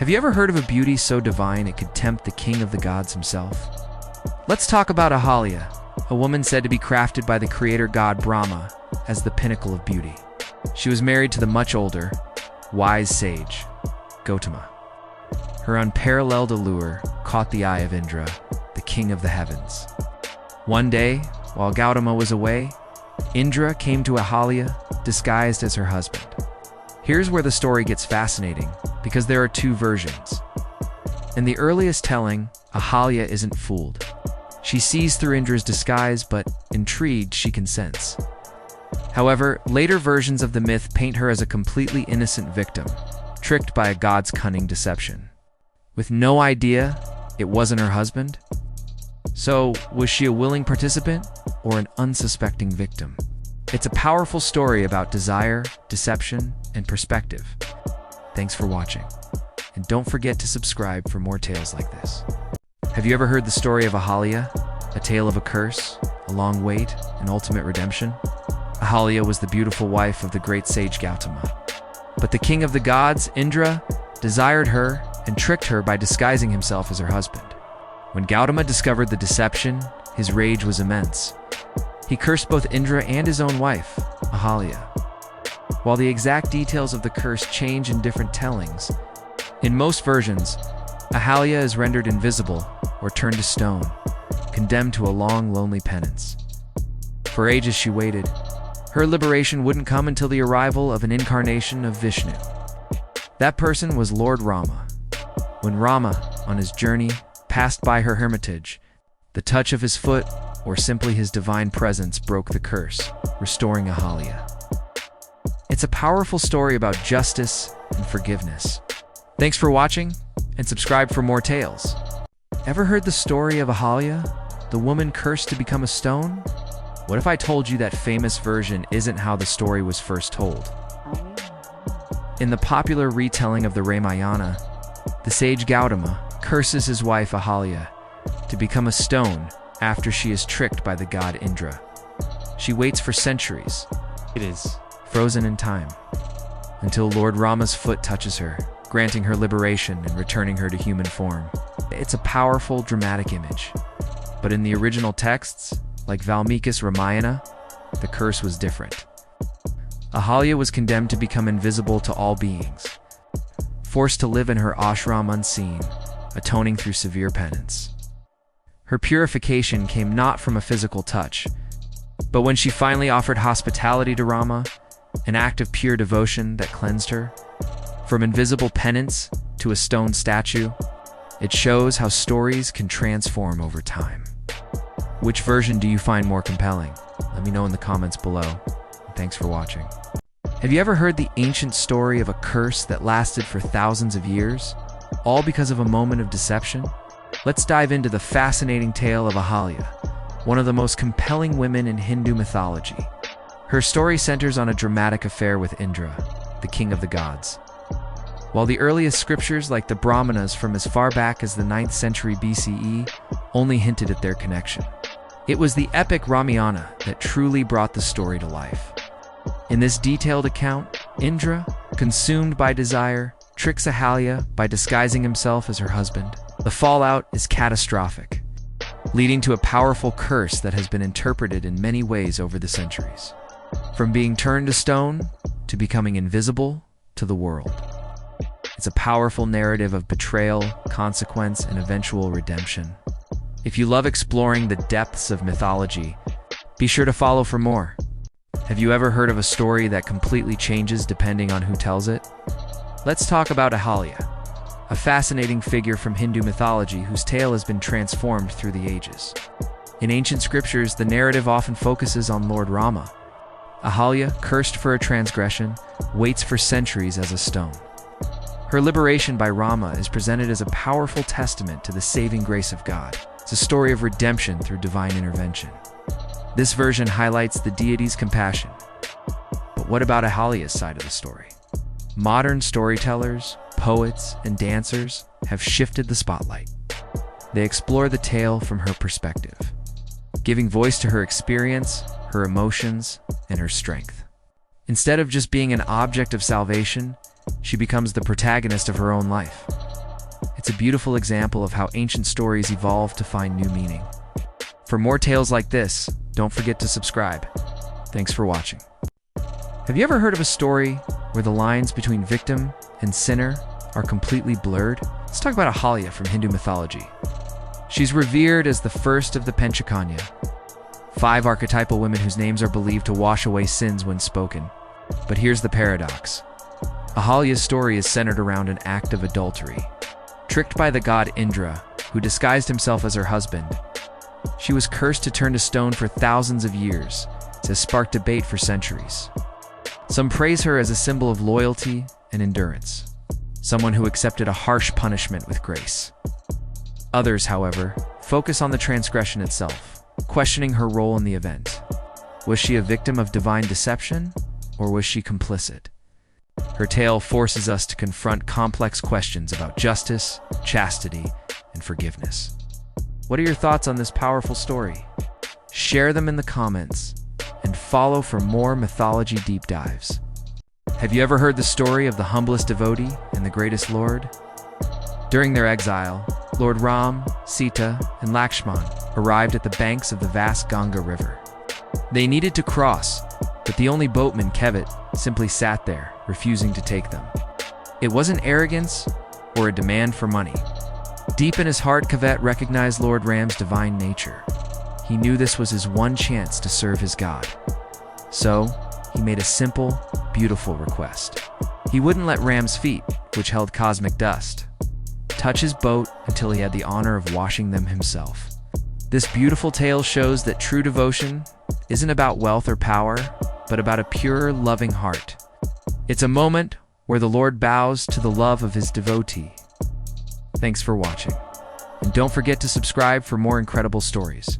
Have you ever heard of a beauty so divine it could tempt the king of the gods himself? Let's talk about Ahalya, a woman said to be crafted by the creator god Brahma as the pinnacle of beauty. She was married to the much older, wise sage, Gautama. Her unparalleled allure caught the eye of Indra, the king of the heavens. One day, while Gautama was away, Indra came to Ahalya disguised as her husband. Here's where the story gets fascinating, because there are two versions. In the earliest telling, Ahalya isn't fooled. She sees through Indra's disguise, but intrigued, she consents. However, later versions of the myth paint her as a completely innocent victim, tricked by a god's cunning deception. With no idea it wasn't her husband? So, was she a willing participant or an unsuspecting victim? It's a powerful story about desire, deception, and perspective. Thanks for watching. And don't forget to subscribe for more tales like this. Have you ever heard the story of Ahalya? A tale of a curse, a long wait, and ultimate redemption? Ahalya was the beautiful wife of the great sage Gautama. But the king of the gods, Indra, desired her and tricked her by disguising himself as her husband. When Gautama discovered the deception, his rage was immense. He cursed both Indra and his own wife, Ahalya. While the exact details of the curse change in different tellings, in most versions, Ahalya is rendered invisible or turned to stone, condemned to a long, lonely penance. For ages she waited. Her liberation wouldn't come until the arrival of an incarnation of Vishnu. That person was Lord Rama. When Rama, on his journey, passed by her hermitage, the touch of his foot or simply his divine presence broke the curse, restoring Ahalya. It's a powerful story about justice and forgiveness. Thanks for watching, and subscribe for more tales. Ever heard the story of Ahalya, the woman cursed to become a stone? What if I told you that famous version isn't how the story was first told? In the popular retelling of the Ramayana, the sage Gautama curses his wife Ahalya to become a stone after she is tricked by the god Indra. She waits for centuries. It is frozen in time, until Lord Rama's foot touches her, granting her liberation and returning her to human form. It's a powerful, dramatic image. But in the original texts, like Valmiki's Ramayana, the curse was different. Ahalya was condemned to become invisible to all beings, forced to live in her ashram unseen, atoning through severe penance. Her purification came not from a physical touch, but when she finally offered hospitality to Rama, an act of pure devotion that cleansed her. From invisible penance to a stone statue, it shows how stories can transform over time. Which version do you find more compelling? Let me know in the comments below. Thanks for watching. Have you ever heard the ancient story of a curse that lasted for thousands of years, all because of a moment of deception? Let's dive into the fascinating tale of Ahalya, one of the most compelling women in Hindu mythology. Her story centers on a dramatic affair with Indra, the king of the gods. While the earliest scriptures, like the Brahmanas from as far back as the 9th century BCE, only hinted at their connection. It was the epic Ramayana that truly brought the story to life. In this detailed account, Indra, consumed by desire, tricks Ahalya by disguising himself as her husband. The fallout is catastrophic, leading to a powerful curse that has been interpreted in many ways over the centuries. From being turned to stone, to becoming invisible to the world. It's a powerful narrative of betrayal, consequence, and eventual redemption. If you love exploring the depths of mythology, be sure to follow for more. Have you ever heard of a story that completely changes depending on who tells it? Let's talk about Ahalya, a fascinating figure from Hindu mythology whose tale has been transformed through the ages. In ancient scriptures, the narrative often focuses on Lord Rama. Ahalya, cursed for a transgression, waits for centuries as a stone. Her liberation by Rama is presented as a powerful testament to the saving grace of God. It's a story of redemption through divine intervention. This version highlights the deity's compassion. But what about Ahalya's side of the story? Modern storytellers, poets, and dancers have shifted the spotlight. They explore the tale from her perspective, giving voice to her experience, her emotions, and her strength. Instead of just being an object of salvation, she becomes the protagonist of her own life, It's a beautiful example of how ancient stories evolve to find new meaning. For more tales like this, don't forget to subscribe. Thanks for watching. Have you ever heard of a story where the lines between victim and sinner are completely blurred? Let's talk about Ahalya from Hindu mythology. She's revered as the first of the Panchakanya, 5 archetypal women whose names are believed to wash away sins when spoken. But here's the paradox. Ahalya's story is centered around an act of adultery. Tricked by the god Indra, who disguised himself as her husband, she was cursed to turn to stone for thousands of years. It has sparked debate for centuries. Some praise her as a symbol of loyalty and endurance, someone who accepted a harsh punishment with grace. Others, however, focus on the transgression itself, questioning her role in the event. Was she a victim of divine deception, or was she complicit? Her tale forces us to confront complex questions about justice, chastity, and forgiveness. What are your thoughts on this powerful story? Share them in the comments, and follow for more mythology deep dives. Have you ever heard the story of the humblest devotee and the greatest lord? During their exile, Lord Rama, Sita, and Lakshman arrived at the banks of the vast Ganga River. They needed to cross, but the only boatman, Kevat, simply sat there, refusing to take them. It wasn't arrogance or a demand for money. Deep in his heart, Kevat recognized Lord Ram's divine nature. He knew this was his one chance to serve his god. So, he made a simple, beautiful request. He wouldn't let Ram's feet, which held cosmic dust, touch his boat until he had the honor of washing them himself. This beautiful tale shows that true devotion isn't about wealth or power, but about a pure, loving heart. It's a moment where the Lord bows to the love of his devotee. Thanks for watching. And don't forget to subscribe for more incredible stories.